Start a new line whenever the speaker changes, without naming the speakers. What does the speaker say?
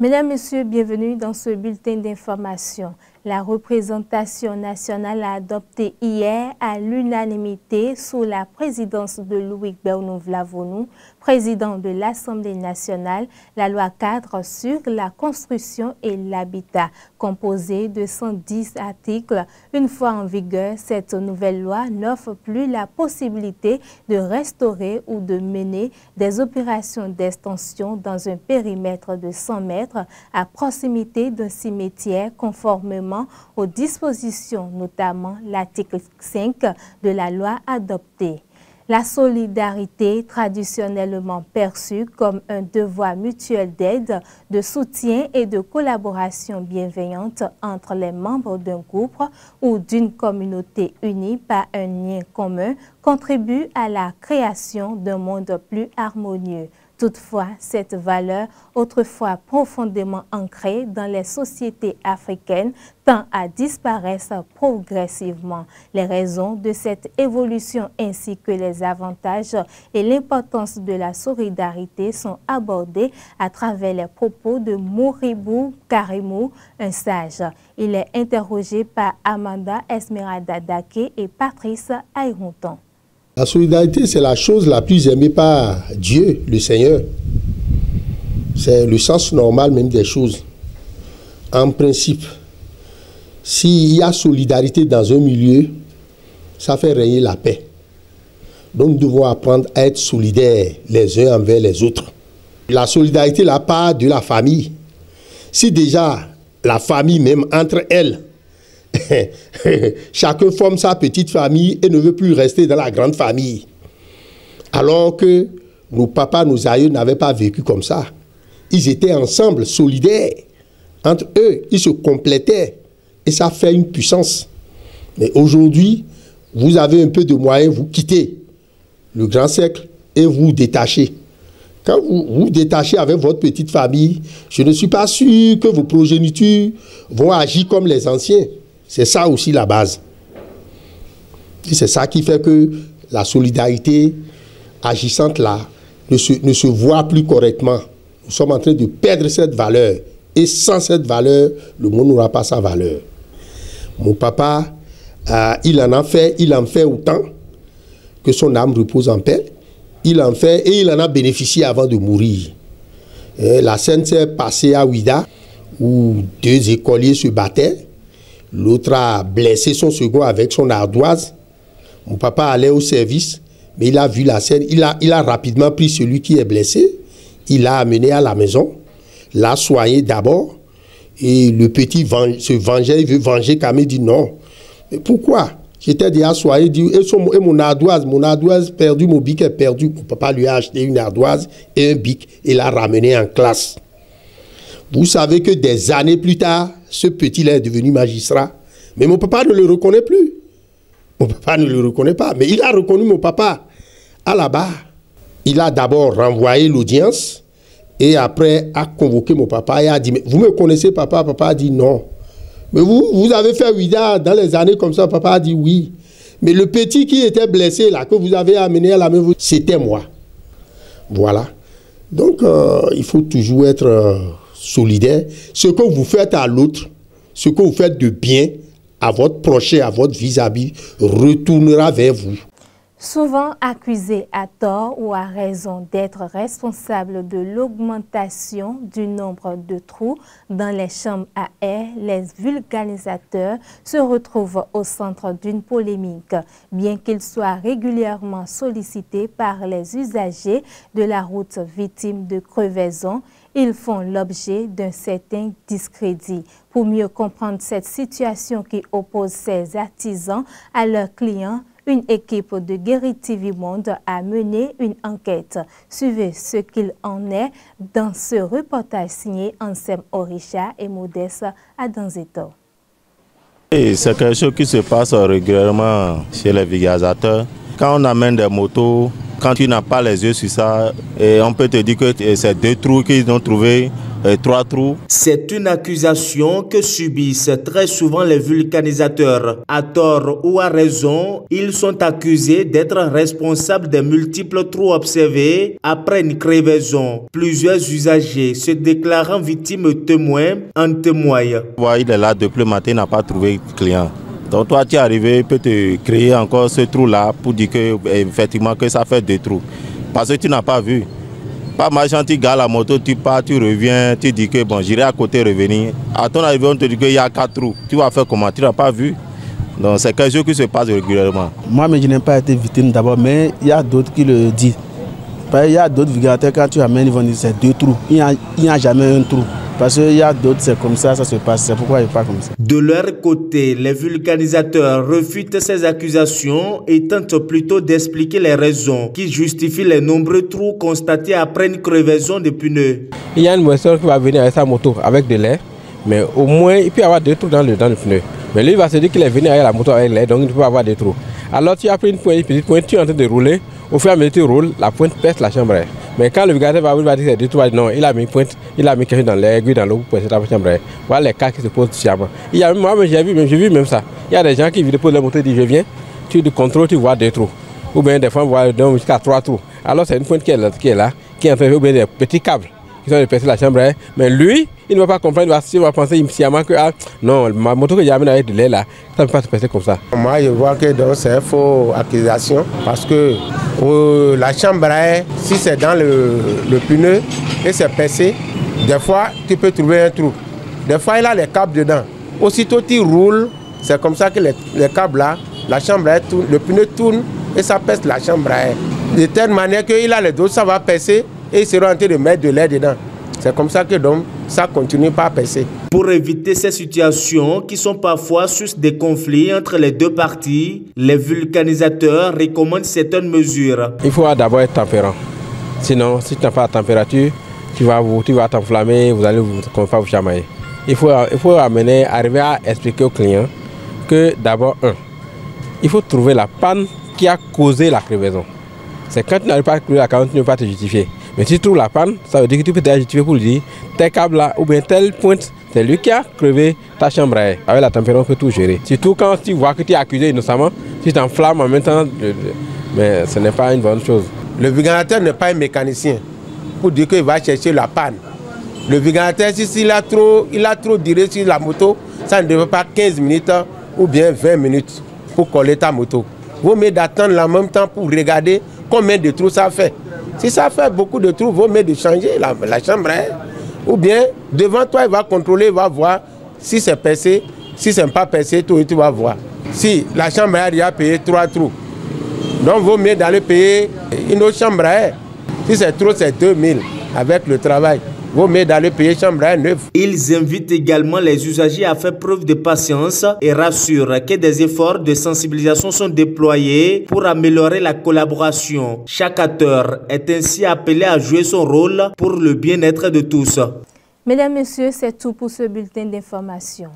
Mesdames, Messieurs, bienvenue dans ce bulletin d'information. La représentation nationale a adopté hier à l'unanimité sous la présidence de Louis Bernou-Vlavonou, président de l'Assemblée nationale, la loi cadre sur la construction et l'habitat, composée de 110 articles. Une fois en vigueur, cette nouvelle loi n'offre plus la possibilité de restaurer ou de mener des opérations d'extension dans un périmètre de 100 mètres à proximité d'un cimetière conformément aux dispositions, notamment l'article 5 de la loi adoptée. La solidarité, traditionnellement perçue comme un devoir mutuel d'aide, de soutien et de collaboration bienveillante entre les membres d'un groupe ou d'une communauté unie par un lien commun, contribue à la création d'un monde plus harmonieux. Toutefois, cette valeur, autrefois profondément ancrée dans les sociétés africaines, tend à disparaître progressivement. Les raisons de cette évolution ainsi que les avantages et l'importance de la solidarité sont abordés à travers les propos de Moribou Karimou, un sage. Il est interrogé par Amanda Esmeralda Dake et Patrice Ayronton.
La solidarité, c'est la chose la plus aimée par Dieu, le Seigneur. C'est le sens normal même des choses. En principe, s'il y a solidarité dans un milieu, ça fait régner la paix. Donc nous devons apprendre à être solidaires les uns envers les autres. La solidarité, la part de la famille. Si déjà la famille même entre elles, chacun forme sa petite famille et ne veut plus rester dans la grande famille. Alors que nos papas, nos aïeux n'avaient pas vécu comme ça. Ils étaient ensemble, solidaires. Entre eux, ils se complétaient. Et ça fait une puissance. Mais aujourd'hui, vous avez un peu de moyens, vous quittez le grand cercle et vous détachez. Quand vous vous détachez avec votre petite famille, je ne suis pas sûr que vos progénitures vont agir comme les anciens. C'est ça aussi la base. Et c'est ça qui fait que la solidarité agissante là ne se voit plus correctement. Nous sommes en train de perdre cette valeur. Et sans cette valeur, le monde n'aura pas sa valeur. Mon papa, il en fait autant que son âme repose en paix. Il en fait et il en a bénéficié avant de mourir. La scène s'est passée à Ouida, où 2 écoliers se battaient. L'autre a blessé son second avec son ardoise. Mon papa allait au service, mais il a vu la scène. Il a rapidement pris celui qui est blessé. Il l'a amené à la maison, l'a soigné d'abord. Et le petit se vengeait, il veut venger quand même, il dit non. Mais pourquoi? J'étais déjà soigné, il dit, et mon ardoise perdu, mon bic est perdu. Mon papa lui a acheté une ardoise et un bic et l'a ramené en classe. Vous savez que des années plus tard, ce petit-là est devenu magistrat. Mais mon papa ne le reconnaît plus. Mon papa ne le reconnaît pas. Mais il a reconnu mon papa à la barre. Il a d'abord renvoyé l'audience et après a convoqué mon papa et a dit, mais vous me connaissez papa? Papa a dit non. Mais vous avez fait Ouida dans les années comme ça? Papa a dit oui. Mais le petit qui était blessé là, que vous avez amené à la maison, c'était moi. Voilà. Donc il faut toujours être solidaire. Ce que vous faites à l'autre, ce que vous faites de bien à votre prochain, à votre vis-à-vis, retournera vers vous.
Souvent accusés à tort ou à raison d'être responsables de l'augmentation du nombre de trous dans les chambres à air, les vulgarisateurs se retrouvent au centre d'une polémique. Bien qu'ils soient régulièrement sollicités par les usagers de la route victimes de crevaisons, ils font l'objet d'un certain discrédit. Pour mieux comprendre cette situation qui oppose ces artisans à leurs clients, une équipe de Guéri TV Monde a mené une enquête. Suivez ce qu'il en est dans ce reportage signé Ansem Orisha et Modeste Adanzeto.
C'est quelque chose qui se passe régulièrement chez les vulgarisateurs. Quand on amène des motos, quand tu n'as pas les yeux sur ça, et on peut te dire que c'est 2 trous qu'ils ont trouvés 3 trous.
C'est une accusation que subissent très souvent les vulcanisateurs. À tort ou à raison, ils sont accusés d'être responsables des multiples trous observés après une crevaison. Plusieurs usagers se déclarant victimes témoins en témoignent.
Il est là depuis le matin, il n'a pas trouvé de client. Donc toi tu es arrivé, il peut te créer encore ce trou-là pour dire que, effectivement, que ça fait 2 trous. Parce que tu n'as pas vu. Pas marchant, tu gares la moto, tu pars, tu reviens, tu dis que bon, j'irai à côté revenir. À ton arrivée, on te dit qu'il y a 4 trous. Tu vas faire comment? Tu n'as pas vu. Donc c'est quelque chose qui se passe régulièrement.
Moi, mais je n'ai pas été victime d'abord, mais il y a d'autres qui le disent. Il y a d'autres vulgarisateurs, quand tu amènes, ils vont dire c'est 2 trous. Il n'y a jamais un trou. Parce qu'il y a d'autres, c'est comme ça se passe. C'est pourquoi il n'est pas comme ça.
De leur côté, les vulcanisateurs refutent ces accusations et tentent plutôt d'expliquer les raisons qui justifient les nombreux trous constatés après une crevaison de pneus.
Il y a une personne qui va venir avec sa moto avec de l'air, mais au moins il peut y avoir 2 trous dans le pneu. Mais lui il va se dire qu'il est venu avec la moto avec l'air, donc il peut avoir des trous. Alors tu as pris une petite pointe, tu es en train de rouler, au fur et à mesure que tu roules, la pointe pèse la chambre à air. Mais quand le vulgarisateur va dire que c'est 2 trous, non, il a mis pointe, il a mis quelque chose dans l'aiguille, dans l'eau pour pèser la chambre à air. Voilà les cas qui se posent sciemment. Il y a moi j'ai vu même ça. Il y a des gens qui déposent leur moto et disent je viens, tu contrôles, tu vois 2 trous. Ou bien des fois on voit jusqu'à 3 trous. Alors c'est une pointe qui est là, qui est en train de faire des petits câbles qui sont de percer la chambre à air. Mais lui, il ne va pas comprendre, il va penser sciemment que non, ma moto que j'ai amenée avec de l'air là, ça ne peut pas se passer comme ça.
Moi je vois que c'est une fausse accusation parce que la chambre à air, si c'est dans le pneu et c'est percé, des fois tu peux trouver un trou. Des fois il a les câbles dedans. Aussitôt tu roules, c'est comme ça que les câbles là, la chambre à air tourne, le pneu tourne et ça perce la chambre à air. De telle manière qu'il a les dos, ça va percer et il sera en train de mettre de l'air dedans. C'est comme ça que donc, ça continue pas à percer.
Pour éviter ces situations qui sont parfois source de conflits entre les deux parties, les vulcanisateurs recommandent certaines mesures.
Il faut d'abord être tempérant. Sinon, si tu n'as pas la température, tu vas t'enflammer, vous allez pas vous chamailler. Il faut arriver à expliquer au client que d'abord, il faut trouver la panne qui a causé la crevaison. C'est quand tu n'arrives pas à trouver la panne, tu ne peux pas te justifier. Mais si tu trouves la panne, ça veut dire que tu peux te justifier pour lui dire tel câble là ou bien telle pointe, c'est lui qui a crevé ta chambre à air. Avec la température, on peut tout gérer. Surtout quand tu vois que tu es accusé innocemment, tu t'enflammes en même temps, mais ce n'est pas une bonne chose.
Le vulgarisateur n'est pas un mécanicien pour dire qu'il va chercher la panne. Le vulgarisateur, s'il a trop duré sur la moto, ça ne devrait pas 15 minutes ou bien 20 minutes pour coller ta moto. Vaut mieux d'attendre en même temps pour regarder combien de trous ça fait. Si ça fait beaucoup de trous, vaut mieux de changer la chambre à air. Ou bien, devant toi, il va contrôler, il va voir si c'est percé, si ce n'est pas percé, tu vas voir. Si la chambre à air a payé 3 trous, donc vaut mieux d'aller payer une autre chambre à air. Si c'est trop, c'est 2000 avec le travail. Vaut mieux d'aller payer chambre à air neuve.
Ils invitent également les usagers à faire preuve de patience et rassurent que des efforts de sensibilisation sont déployés pour améliorer la collaboration. Chaque acteur est ainsi appelé à jouer son rôle pour le bien-être de tous.
Mesdames, Messieurs, c'est tout pour ce bulletin d'information.